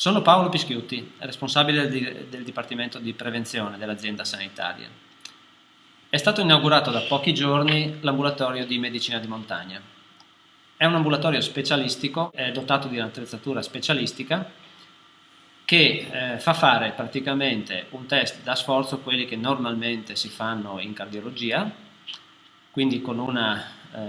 Sono Paolo Pischiutti, responsabile del Dipartimento di Prevenzione dell'azienda sanitaria. È stato inaugurato da pochi giorni l'ambulatorio di medicina di montagna. È un ambulatorio specialistico, è dotato di un'attrezzatura specialistica che fa fare praticamente un test da sforzo, quelli che normalmente si fanno in cardiologia, quindi con una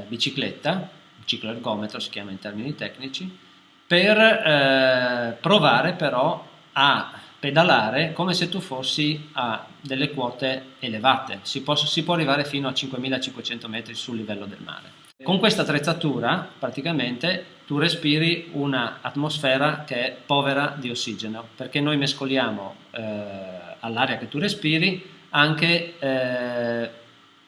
bicicletta, un cicloergometro si chiama in termini tecnici, per provare però a pedalare come se tu fossi a delle quote elevate. Si può arrivare fino a 5.500 metri sul livello del mare. Con questa attrezzatura praticamente tu respiri un'atmosfera che è povera di ossigeno, perché noi mescoliamo all'aria che tu respiri anche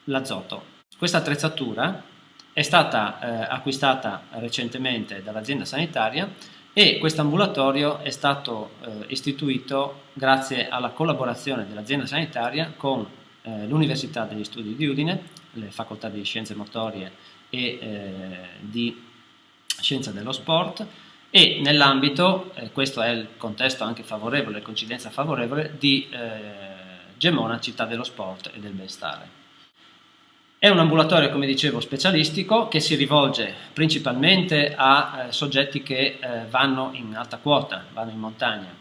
l'azoto. Questa attrezzatura è stata acquistata recentemente dall'azienda sanitaria e questo ambulatorio è stato istituito grazie alla collaborazione dell'azienda sanitaria con l'Università degli Studi di Udine, le facoltà di Scienze Motorie e di Scienza dello Sport, e nell'ambito, questo è il contesto anche favorevole, coincidenza favorevole, di Gemona, città dello sport e del benestare. È un ambulatorio, come dicevo, specialistico che si rivolge principalmente a soggetti che vanno in alta quota, vanno in montagna,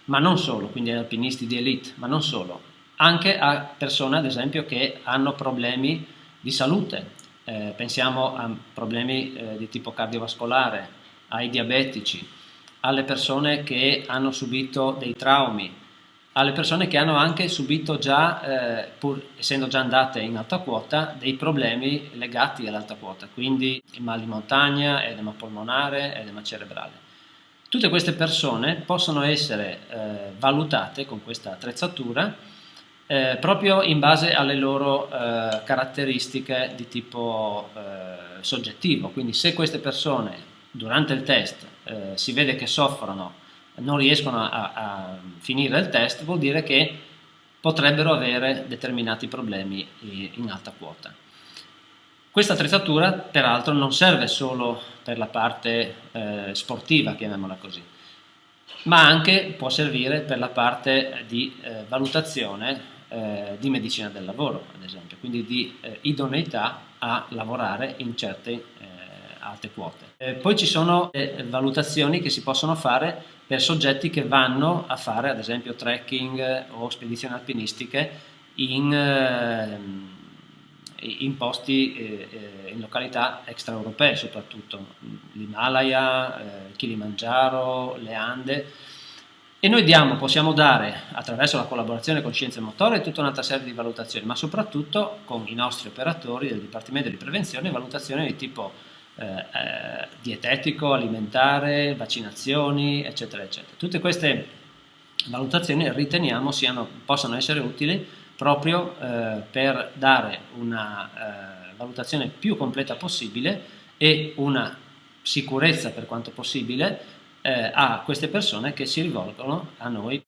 ma non solo, quindi alpinisti di elite, ma non solo, anche a persone ad esempio che hanno problemi di salute, pensiamo a problemi di tipo cardiovascolare, ai diabetici, alle persone che hanno subito dei traumi, alle persone che hanno anche subito già, pur essendo già andate in alta quota, dei problemi legati all'alta quota, quindi mal di montagna, edema polmonare, edema cerebrale. Tutte queste persone possono essere valutate con questa attrezzatura proprio in base alle loro caratteristiche di tipo soggettivo, quindi se queste persone durante il test si vede che soffrono, non riescono a finire il test, vuol dire che potrebbero avere determinati problemi in alta quota. Questa attrezzatura peraltro non serve solo per la parte sportiva, chiamiamola così, ma anche può servire per la parte di valutazione di medicina del lavoro, ad esempio, quindi di idoneità a lavorare in certe alte quote. Poi ci sono valutazioni che si possono fare per soggetti che vanno a fare ad esempio trekking o spedizioni alpinistiche in posti, in località extraeuropee, soprattutto l'Himalaya, il Kilimangiaro, le Ande, e noi possiamo dare attraverso la collaborazione con Scienze Motorie tutta un'altra serie di valutazioni, ma soprattutto con i nostri operatori del Dipartimento di Prevenzione valutazioni di tipo dietetico, alimentare, vaccinazioni, eccetera, eccetera. Tutte queste valutazioni riteniamo possano essere utili proprio per dare una valutazione più completa possibile e una sicurezza per quanto possibile a queste persone che si rivolgono a noi.